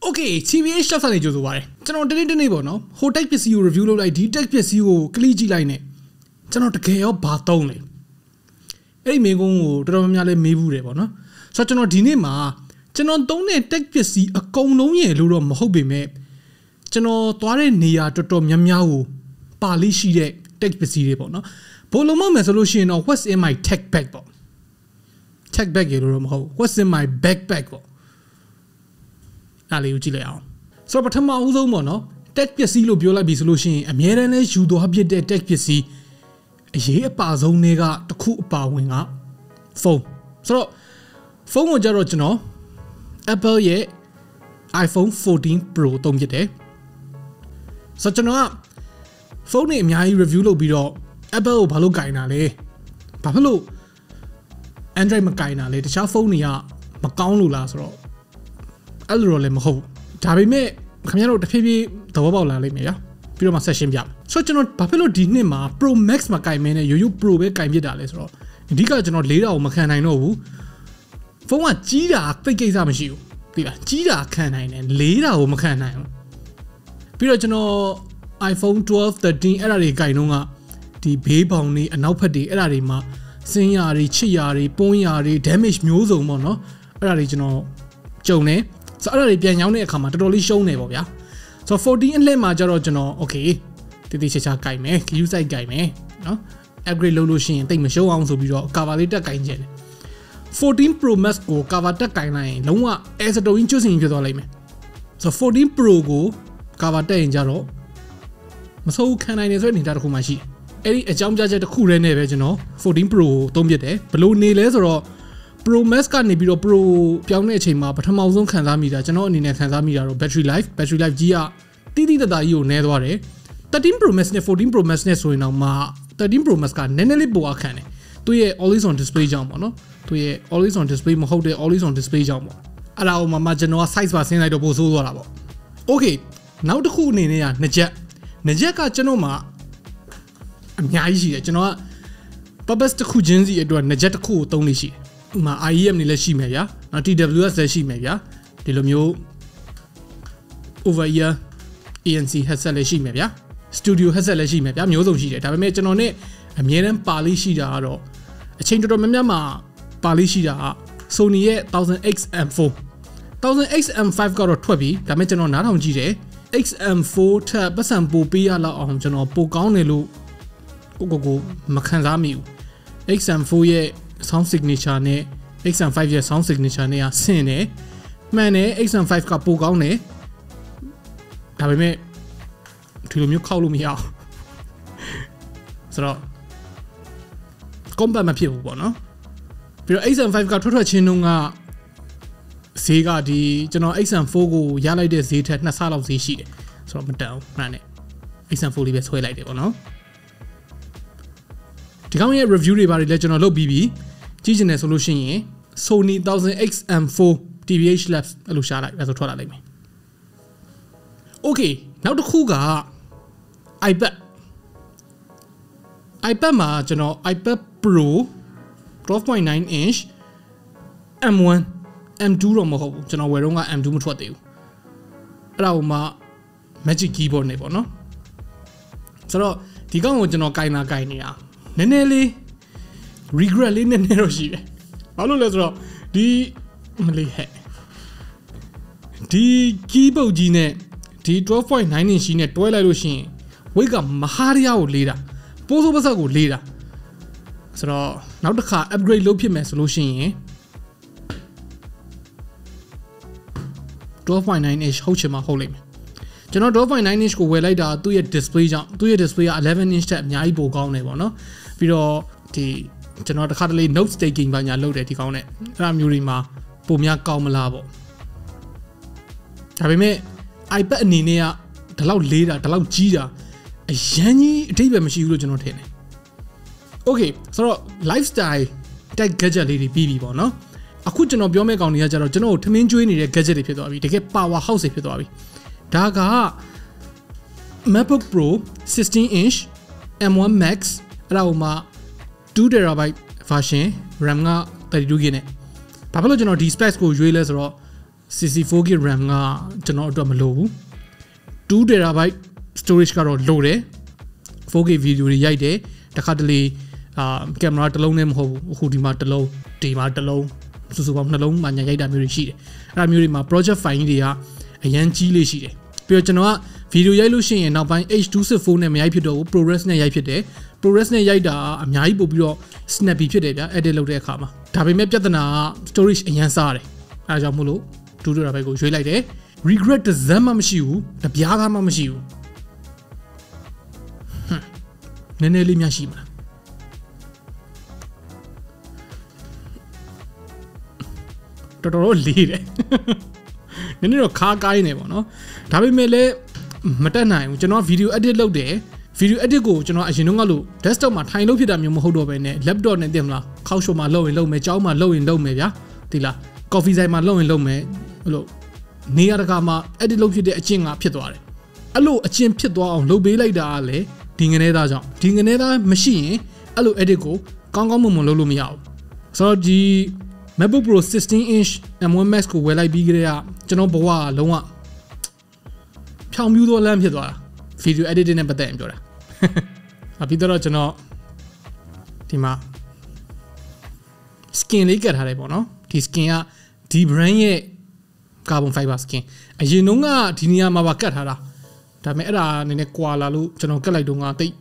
Okay, TBH Labs နေကြိုဆိုပါတယ်ကျွန်တော်တနေ့ပေါ့နော်ဟို tech ပစ္စည်းကို review လုပ်လိုက်ဒီ tech ပစ္စည်းကို click ကြည့်လိုက်နဲ့ကျွန်တော်တကယ်ရောဘာသုံးလဲအဲ့ဒီမိကုန်းကိုတော်တော်များများလေးမေးဘူးတယ်ပေါ့နော်ဆိုတော့ကျွန်တော်ဒီနေ့မှာကျွန်တော်သုံးတဲ့ tech ပစ္စည်းအကုန်လုံးရဲ့လို့တော့မဟုတ်ပေမဲ့ကျွန်တော်သွားတဲ့နေရာတော်တော်များများကိုပါလိရှိတဲ့ tech ပစ္စည်းတွေပေါ့နော်ဘို့လုံးမမယ်ဆိုလို့ရှိရင်တော့ what's in my tech bag ပေါ့ tech bag ရေလို့တော့မဟုတ် what's in my backpack ပေါ့အားလေးကိုကြည့်လိုက်အောင်ဆိုတော့ပထမဦးဆုံးပေါ့နော် tech ပစ္စည်းလို့ပြောလိုက်ပြီဆိုလို့ရှိရင်အများတန်းလဲယူသွားပြတဲ့ tech ပစ္စည်းအရေးအပါဆုံးတွေကတစ်ခုအပါဝင်ကဖုန်းဆိုတော့ဖုန်းကိုကြတော့ကျွန်တော် Apple ရဲ့ iPhone 14 Pro သုံးဖြစ်တယ်ဆိုတော့ကျွန်တော်ကဖုန်းတွေအများကြီး review လုပ်ပြီးတော့ Apple ကိုဘာလို့ကင်တာလဲဘာဖြစ်လို့ Android မကင်တာလဲတခြားဖုန်းတွေကမကောင်းလို့လားဆိုတော့အဲ့လိုတော့လည်းမဟုတ်ဒါပေမဲ့ခင်ဗျားတို့တဖြည်းဖြည်းသဘောပေါက်လာလိမ့်မယ်ဗျာပြီးတော့မှ session ပြဆိုတော့ကျွန်တော်ဘာဖြစ်လို့ဒီနှစ်မှာ Pro Max မှာကင်မင်းနဲ့ရိုးရိုး Pro ပဲကင်ဖြစ်တာလဲဆိုတော့အဓိကကျွန်တော်4000ကိုမခံနိုင်တော့ဘူးဖုန်းကကြီးတာသိကိစ္စမရှိဘူးသိလားကြီးတာခံနိုင်တယ်4000ကိုမခံနိုင်ဘူးပြီးတော့ကျွန်တော် iPhone 12 13အဲ့ဒါတွေကင်တော့ကဒီဘေးပေါင်တွေအနောက်ဖက်တွေအဲ့ဒါတွေမှာစင်းရာတွေချစ်ရာတွေပွန်းရာတွေ damage မျိုးစုံပေါ့နော်အဲ့ဒါတွေကျွန်တော်ကြုံတယ်ဆိုတော့အဲ့ဒါတွေပြန်ရောင်းတဲ့အခါမှာတော်တော်လေးရှုံးနေပေါ့ဗျာဆိုတော့14အလှည့်မှာကျတော့ကျွန်တော် okay တိတိကျကျကင်မယ် queue site ကင်မယ်နော် upgrade လုပ်လို့ရှိရင်တိတ်မရှုံးအောင်ဆိုပြီးတော့ cover လေးတက်ကင်ချင်တယ်14 Pro Max ကို cover တက်ကင်လိုက်ရင်လုံးဝ as a twin ကျွတ်စင်ဖြစ်သွားလိမ့်မယ်ဆိုတော့14 Pro ကို cover တက်ရင်ကျတော့မဆိုးခံနိုင်နေဆိုတဲ့နေတာတစ်ခုမှရှိတယ်အဲ့ဒီအကြောင်းပြချက်တစ်ခုတည်းနဲ့ပဲကျွန်တော်14 Pro ကိုသုံးပြတယ်ဘလို့နေလဲဆိုတော့ Pro Max ကနေပြီးတော့ Pro ပြောင်းတဲ့အချိန်မှာပထမဆုံးခံစားမိတာကျွန်တော်အနေနဲ့ခံစားမိတာတော့ battery life ကြီးကတိတိတသားကြီးကိုနည်းသွားတယ်13 Pro Max နဲ့14 Pro Max နဲ့ဆိုရင်တော့မှ13 Pro Max ကနည်းနည်းလေးပိုအခန့်တယ်သူရဲ့ always on display ကြောင့်ပေါ့နော်သူရဲ့ always on display မဟုတ်တဲ့ always on display ကြောင့်ပေါ့အဲ့ဒါကိုမှကျွန်တော်က size ပါဆင်းလိုက်တော့ပိုဆိုးသွားတာပေါ့ okay နောက်တစ်ခုအနေနဲ့ကနှစ်ချက်ကကျွန်တော်မှာအများကြီးရှိတယ်ကျွန်တော်က purpose တစ်ခုချင်းစီအတွက်နှစ်ချက်တစ်ခုကိုသုံးလို့ရှိတယ်ဥမာ IEM နေလည်းရှိမယ်ဗျာနော် TWS လည်းရှိမယ်ဗျာဒီလိုမျိုး over ear ANC headset လည်းရှိမယ်ဗျာ studio headset လည်းရှိမယ်ဗျာမျိုးစုံရှိတယ်ဒါပေမဲ့ကျွန်တော် ਨੇ အမြဲတမ်းပါလေးရှိတာကတော့အချိန်တော်တော်များများမှာပါလေးရှိတာက Sony ရဲ့ 1000XM4 1000XM5 ကတော့ထွက်ပြီဒါပေမဲ့ကျွန်တော်နားထောင်ကြည့်တယ် XM4 ထပ်ပတ်စံပိုပေးရလောက်အောင်ကျွန်တော်ပိုကောင်းတယ်လို့ကိုမခံစားမိဘူး XM4 ရဲ့ sound signature နဲ့ XM5 ရဲ့ sound signature နဲ့ဆင်တယ်မှန်တယ် XM5 ကပိုကောင်းတယ်ဒါပေမဲ့ဒီလိုမျိုးခောက်လို့မရအောင်ဆိုတော့ combat မဖြစ်ဘူးပေါ့နော်ပြီးတော့ XM5 ကထွက်ချင်းတုန်းကဈေးကဒီကျွန်တော် XM4 ကိုရလိုက်တဲ့ဈေးထက်2ဆလောက်ဈေးရှိတယ်ဆိုတော့မတန်ဘူးမှန်တယ် XM4 လေးပဲဆွဲလိုက်တယ်ပေါ့နော်ဒီကောင်ရဲ့ review တွေပါတယ်လည်းကျွန်တော်လုပ်ပြီးပြီကြည့်ချင်တယ်ဆိုလို့ရှိရင် Sony 1000XM4 TBH Labs အဲ့လိုရှားလိုက်အဲ့ဆိုထွက်လာလိမ့်မယ် Okay နောက်တစ်ခုက iPad မှာကျွန်တော် iPad Pro 12.9 inch M1 M2 တော့မဟုတ်ဘူးကျွန်တော်ဝယ်တော့က M2 မထွက်သေးဘူးအဲ့ဒါဟိုမှာ Magic Keyboard နေပေါ့နော်ဆိုတော့ဒီကောင်ကိုကျွန်တော်ကင်နေတာနည်းနည်းလေး regret လေးနည်းနည်းတော့ရှိတယ်ဘာလို့လဲဆိုတော့ဒီမလေးဟဲ့ဒီ keyboard ကြီးနဲ့ဒီ 12.9 inch နဲ့တွဲလိုက်လို့ရှိရင် weight ကမဟာရယာကိုလေးတာပိုးစိုးပစက်ကိုလေးတာဆိုတော့နောက်တစ်ခါ upgrade လုပ်ဖြစ်မယ်ဆိုလို့ရှိရင် 12.9 inch ဟုတ်ချင်မှဟုတ်လိမ့်မယ်ကျွန်တော် 12.9 inch ကိုဝယ်လိုက်တာသူ့ရဲ့ display ကြောင့်သူ့ရဲ့ display က11 inch တက်အများကြီးပိုကောင်းတယ်ပေါ့နော်ပြီးတော့ဒီကျွန်တော်တစ်ခါတလေ note taking ဘာညာလုပ်တယ်ဒီကောင်းနဲ့အဲ့ဒါမျိုးတွေမှာပုံများကောင်းမလားပေါ့ဒါပေမဲ့ iPad အနေနဲ့ကဒီလောက်လေးတာဒီလောက်ကြီးတာအရန်ကြီးအထိပ္ပယ်မရှိဘူးလို့ကျွန်တော်ထင်တယ် Okay ဆိုတော့ lifestyle tech gadget လေးတွေပြီးပြီပေါ့နော်အခုကျွန်တော်ပြောမယ့်ကောင်တွေကကျတော့ကျွန်တော်ထမင်းကျွေးနေတဲ့ gadget တွေဖြစ်သွားပြီတကယ် power house တွေဖြစ်သွားပြီဒါက MacBook Pro 16 inch M1 Max အဲ့ဒါဟိုမှာ 2TB version RAM က 32GB နဲ့ဘာဖြစ်လို့ကျွန်တော်ဒီ specs ကိုရွေးလဲဆိုတော့ 64GB RAM ကကျွန်တော်အတွက်မလိုဘူး 2TB storage ကတော့လိုတယ် 4K ဗီဒီယိုတွေရိုက်တယ်တခါတလေကင်မရာတစ်လုံးနဲ့မဟုတ်ဘူးအခုဒီမှာတစ်လုံးဒီမှာတစ်လုံးစုစုပေါင်းနှလုံးမှာညာရိုက်တာမျိုးတွေရှိတယ်အဲ့ဒါမျိုးတွေမှာ project file တွေကအရန်ကြီးလေးရှိတယ်ပြီးတော့ကျွန်တော်ကဗီဒီယိုရိုက်လို့ရှိရင်နောက်ပိုင်း H264 နဲ့မရိုက်ဖြစ်တော့ဘူး ProRes နဲ့ရိုက်ဖြစ်တယ် ProRes နဲ့ရိုက်တာအများကြီးပို့ပြီးတော့ snappy ဖြစ်တယ်ဗျာ edit လုပ်တဲ့အခါမှာဒါပေမဲ့ပြဿနာက storage အရန်စားတယ်အဲဒါကြောင့်မို့လို့ 2TB ကိုရွေးလိုက်တယ် regret တစ်စက်မှမရှိဘူးတပြားသားမှမရှိဘူးနည်းနည်းလေးများရှိမလားတော်တော်လေးတယ်နည်းနည်းတော့ခါကိုင်းနေပေါ့နော်ဒါပေမဲ့လည်းမတက်နိုင်ဘူးကျွန်တော်ဗီဒီယို edit လုပ်တယ်ဗီဒီယို edit ကိုကျွန်တော်အရင်တုန်းကလို့ desktop မှာထိုင်လို့ဖြစ်တာမျိုးမဟုတ်တော့ဘဲနဲ့ laptop နဲ့တင်မလားခောက်ရှုံမှာလုပ်ရင်လုပ်မယ်ကြောင်းမှာလုပ်ရင်လုပ်မယ်ဗျာဒီလား coffee ဆိုင်မှာလုပ်ရင်လုပ်မယ်အဲ့လိုနေရာတကာမှာ edit လုပ်ဖြစ်တဲ့အကျင့်ကဖြစ်သွားတယ်အဲ့လိုအကျင့်ဖြစ်သွားအောင်လုပ်ပေးလိုက်တာကလည်းဒီငနေသားကြောင့်ဒီငနေသားမရှိရင်အဲ့လို edit ကိုကောင်းကောင်းမွန်မွန်လုပ်လို့မရဘူးဆိုတော့ဒီ MacBook Pro 16-inch M1 Max ကိုဝယ်လိုက်ပြီးကြတဲ့ကကျွန်တော်ဘဝကလုံးဝဖြောင်ပြူးသောလမ်းဖြစ်သွားတာ video editing နဲ့ပတ်သက်ရင်ပြောတာပြီးတော့ကျွန်တော်ဒီမှာ skin လေးကတ်ထားတယ်ပေါ့နော်ဒီ skin ကဒီ brand ရဲ့ carbon fiber skin အရင်တုန်းကဒီနေရာမှာပါကတ်ထားတာဒါပေမဲ့အဲ့ဒါနည်းနည်းကွာလာလို့ကျွန်တော်ကတ်လိုက်တော့ငါတိတ်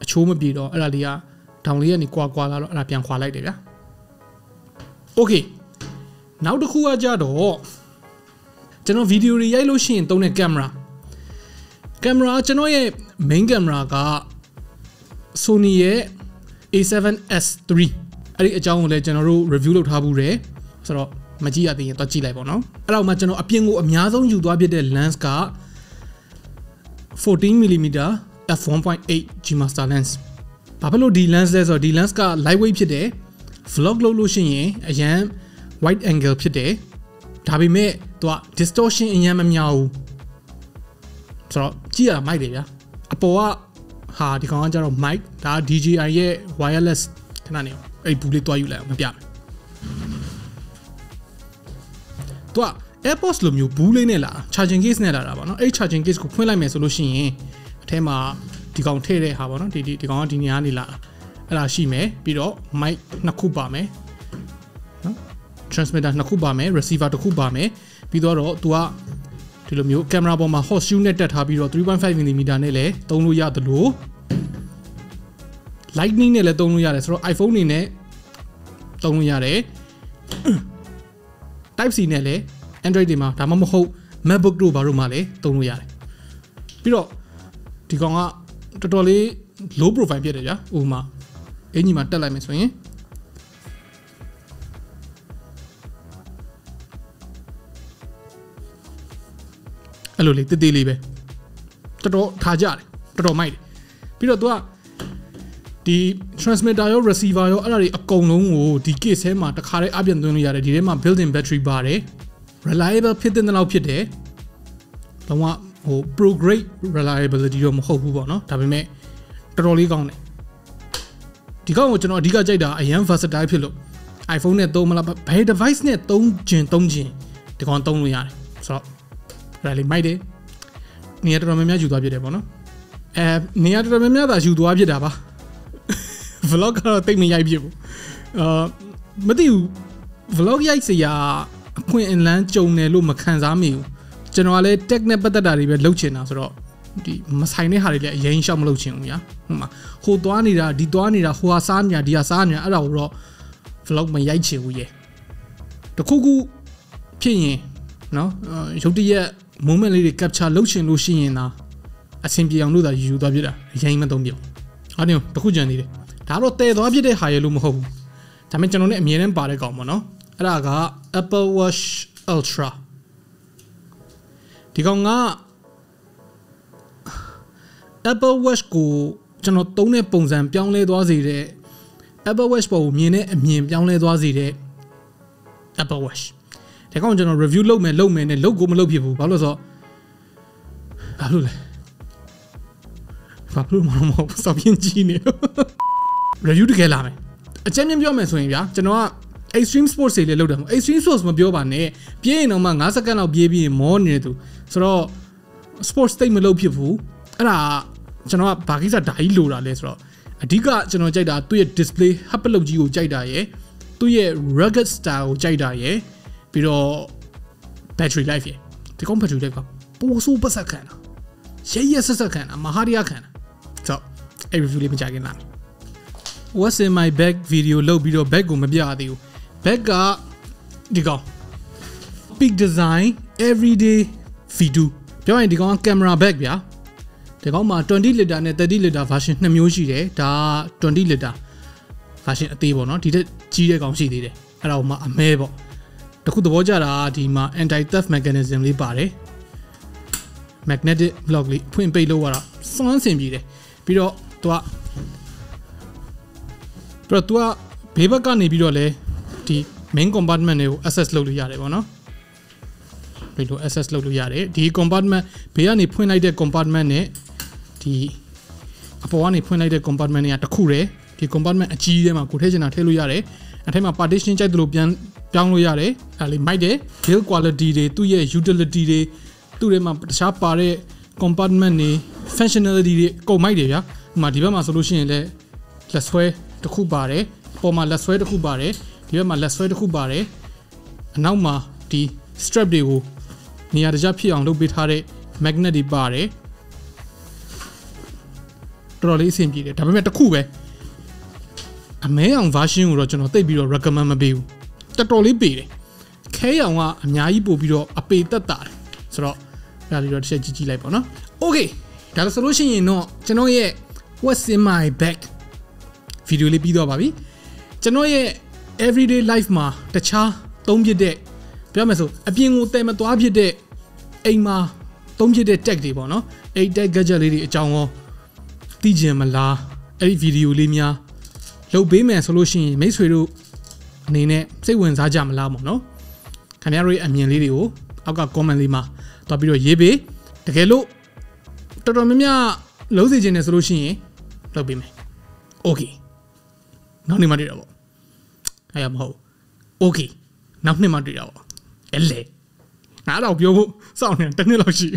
အချိုးမပြေတော့အဲ့ဒါလေးကဒေါင်လေးကနေကွာလာတော့အဲ့ဒါပြန်ခွာလိုက်တယ်ဗျာโอเคနောက်တစ်ခုကကြတော့ကျွန်တော်ဗီဒီယိုတွေရိုက်လို့ရှိရင်သုံးတဲ့ကင်မရာကျွန်တော်ရဲ့ main camera က Sony ရဲ့ A7S3 အဲ့ဒီအကြောင်းကိုလည်းကျွန်တော်တို့ review လုပ်ထားဘူးတယ်ဆိုတော့မကြည့်ရသေးရင်တော့ကြည့်လိုက်ပေါ့နော်အဲ့တော့မှကျွန်တော်အပြင်ကိုအများဆုံးယူသွားဖြစ်တဲ့ lens က 14mm f1.8 G Master lens ဘာဖြစ်လို့ဒီ lens လဲဆိုတော့ဒီ lens က lightweight ဖြစ်တယ် vlog လုပ်လို့ရှိရင်အရန် wide angle ဖြစ်တယ်ဒါပေမဲ့သူက distortion အရန်မများဘူးဆိုတော့ကြည့်ရတာမိုက်တယ်ဗျာအပေါ်ကဟာဒီကောင်ကကျတော့ mic ဒါ DJI ရဲ့ wireless ခဏနေအဲ့ဘူးလေးတွားယူလိုက်အောင်မပြမယ်သူက AirPods လိုမျိုးဘူးလေးနဲ့လာ charging case နဲ့လာတာပေါ့နော်အဲ့ charging case ကိုဖွင့်လိုက်မယ်ဆိုလို့ရှိရင်အထဲမှာဒီကောင်ထည့်တဲ့ဟာပေါ့နော်ဒီကောင်ကဒီနေရာနေလာတာအဲ့ဒါရှိမယ်ပြီးတော့ mic နှစ်ခုပါမယ်နော် transmitter နှစ်ခုပါမယ် receiver တစ်ခုပါမယ်ပြီးတော့သူကဒီလိုမျိုးကင်မရာပေါ်မှာ hot shoe နဲ့တက်ထားပြီးတော့ 3.5mm နဲ့လည်းသုံးလို့ရတယ်လို့ lightning နဲ့လည်းသုံးလို့ရတယ်ဆိုတော့ iPhone နေနဲ့သုံးလို့ရတယ် Type C နဲ့လည်း Android တွေမှာဒါမှမဟုတ် MacBook တို့ဘာလို့မှလည်းသုံးလို့ရတယ်ပြီးတော့ဒီကောင်ကတော်တော်လေး low profile ဖြစ်တယ်ဗျာဥပမာအင်ကြီးမှာတက်လိုက်မယ်ဆိုရင်အဲ့လိုလေးတေးသေးလေးပဲတော်တော်ထားကြတယ်တော်တော်မိုက်တယ်ပြီးတော့သူကဒီ transmitter ရော receiver ရောအဲ့ဒါတွေအကုန်လုံးကိုဒီ case ထဲမှာတစ်ခါတည်းအပြန်သွင်းလို့ရတယ်ဒီထဲမှာ built-in battery ပါတယ် reliable ဖြစ်တဲ့လောက်ဖြစ်တယ်တော့ဟို pro grade reliability တော့မဟုတ်ဘူးပေါ့နော်ဒါပေမဲ့တော်တော်လေးကောင်းတယ်ဒီကောင်ကိုကျွန်တော်အဓိကကြိုက်တာအရန် versatile ဖြစ်လို့ iPhone နဲ့သုံးမလားဘယ် device နဲ့သုံးခြင်းဒီကောင်သုံးလို့ရတယ်ဆိုတော့ဒါလေးမိုက်တယ်နေရာတော်တော်များများယူသွားပြတယ်ပေါ့နော်နေရာတော်တော်များများသာယူသွားပြတာပါ vlog ကတော့တိတ်မရိုက်ပြဘူးမသိဘူး vlog ရိုက်စရာအခွင့်အလမ်းကြုံတယ်လို့မခံစားမိဘူးကျွန်တော်ကလည်း tech နဲ့ပတ်သက်တာတွေပဲလုပ်ချင်တာဆိုတော့ဒီမဆိုင်တဲ့ဟာတွေလည်းအရင်ရှောက်မလုပ်ချင်ဘူးညာဟုတ်မှာဟိုသွားနေတာဒီသွားနေတာဟိုဟာစားနေတာဒီဟာစားနေတာအဲ့ဒါကိုတော့ vlog မရိုက်ချင်ဘူးရဲ့တခုခုဖြစ်ရင်နော်ရုပ်တရက် moment လေးတွေ capture လုပ်ချင်လို့ရှိရင်သာအဆင်ပြေအောင်လို့သာယူသွားပြတာအရင်မသုံးပြအောင်အဲ့ဒီတခုကြံနေတယ်ဒါတော့တည်သွားပြတဲ့ဟာရဲ့လို့မဟုတ်ဘူးဒါပေမဲ့ကျွန်တော်လည်းအမြဲတမ်းပါတဲ့ကောင်ပေါ့နော်အဲ့ဒါက Apple Watch Ultra ဒီကောင်က Apple Watch ကိုကျွန်တော်သုံးတဲ့ပုံစံပြောင်းလဲသွားစေတဲ့ Apple Watch ပေါ်ကိုမြင်တဲ့အမြင်ပြောင်းလဲသွားစေတဲ့ Apple Watch ဒါကောင်ကျွန်တော် review လုပ်မယ်နဲ့လုပ်ကိုမလုပ်ဖြစ်ဘူးဘာလို့လဲဆိုတော့ဘာလို့လဲဘာလို့မလို့စောက်ပြင်းကြီးနေ review တကယ်လာမယ်အကြမ်းမြင်ပြောမယ်ဆိုရင်ဗျာကျွန်တော်က extreme sports တွေလည်းလုပ်တယ် extreme sports မပြောပါနဲ့ပြေးရင်တော့မှ9စက္ကန့်လောက်ပြေးပြီးမောနေတယ်သူဆိုတော့ sports တိတ်မလုပ်ဖြစ်ဘူးအဲ့ဒါကျွန်တော်ကဘာကိစ္စဓာကြီးလိုတာလဲဆိုတော့အဓိကကျွန်တော်ကြိုက်တာသူ့ရဲ့ display ဟပ်ပလုတ်ကြီးကိုကြိုက်တာရယ်သူ့ရဲ့ rugged style ကိုကြိုက်တာရယ်ပြီးတော့ battery life ရယ်ဒီကောင် battery life ကပိုဆိုးပတ်ဆက်ခံတာရဲဆက်ဆက်ခံတာမဟာရရခံတာဆိုတော့အဲ့ review လေးမကြခင်လာမယ် What's in my bag video လုပ်ပြီးတော့ bag ကိုမပြရသေးဘူး bag ကဒီကောင် Peak Design Everyday V2 ပြောရင်ဒီကောင်က camera bag ဗျာဒီကောင်မှာ20 liter နဲ့30 liter version 2မျိုးရှိတယ်ဒါ20 liter version အသေးပေါ့နော်ဒီတက်ကြီးတဲ့ကောင်ရှိသေးတယ်အဲ့ဒါကိုမှအမဲပေါ့တခုသဘောကျတာဒီမှာ anti theft mechanism လေးပါတယ် magnetic block လေးဖွင့်ပိတ်လို့ရတာစွမ်းဆင်ပြေတယ်ပြီးတော့သူကဘေးဘက်ကနေပြီးတော့လဲဒီ main compartment တွေကို access လုပ်လို့ရတယ်ပေါ့နော်ဒီလို access လုပ်လို့ရတယ်ဒီ compartment ဘေးကနေဖွင့်လိုက်တဲ့ compartment နဲ့ဒီအပေါ်ကနေဖွင့်လိုက်တဲ့ compartment တွေကတစ်ခုတည်းဒီ compartment အကြီးထဲမှာကိုထည့်ချင်တာထည့်လို့ရတယ်အထက်မှာ partition ကြိုက်တယ်လို့ပြန်ပြောင်းလို့ရတယ်အဲ့လေးမိုက်တယ် build quality တွေသူ့ရဲ့ utility တွေသူ့ထဲမှာတခြားပါတဲ့ compartment တွေ functionality တွေကုန်မိုက်တယ်ဗျာဒီမှာဒီဘက်မှာဆိုလို့ရှိရင်လည်းလက်ဆွဲတစ်ခုပါတယ်အပေါ်မှာလက်ဆွဲတစ်ခုပါတယ်ဒီဘက်မှာလက်ဆွဲတစ်ခုပါတယ်အနောက်မှာဒီ strap တွေကိုနေရာတကျဖြစ်အောင်လုပ်ပေးထားတဲ့ magnet တွေပါတယ်တော်တော်လေးအဆင်ပြေတယ်ဒါပေမဲ့တစ်ခုပဲအမဲအောင် version ကိုတော့ကျွန်တော်သိပ်ပြီးတော့ recommend မပေးဘူးတော်တော်လေးပေးတယ်ခဲအောင်ကအများကြီးပို့ပြီးတော့အပေတက်တာတယ်ဆိုတော့ဒါလေးတော့တစ်ချက်ကြည့်လိုက်ပါနော် okay ဒါဆိုလို့ရှိရင်တော့ကျွန်တော်ရဲ့ what's in my bag ဗီဒီယိုလေးပြီးတော့ပါပြီကျွန်တော်ရဲ့ everyday life မှာတခြားသုံးဖြစ်တဲ့ပြောမယ်ဆိုအပြင်ကိုတည်မသွားဖြစ်တဲ့အိမ်မှာသုံးဖြစ်တဲ့ tag တွေပေါ့နော်အဲ့ tag gadget လေးတွေအကြောင်းရောသိကြမလားအဲ့ဒီဗီဒီယိုလေးများလုပ်ပေးမယ်ဆိုလို့ရှိရင်မိတ်ဆွေတို့အနေနဲ့စိတ်ဝင်စားကြမလားပေါ့နော်ခင်ဗျားတို့ရဲ့အမြင်လေးတွေကိုအောက်က comment လေးမှာတွားပြီးတော့ရေးပေးတကယ်လို့တော်တော်များများလုံးစီခြင်းနဲ့ဆိုလို့ရှိရင်လုပ်ပေးမယ် okay နောက်နေ့မှတွေ့တော့ပေါ့အဲ့ရမဟုတ် okay နောက်နေ့မှတွေ့တော့ပေါ့အဲ့လေငါတော့ပြောဖို့စောင့်နေတစ်နှစ်လောက်ရှိ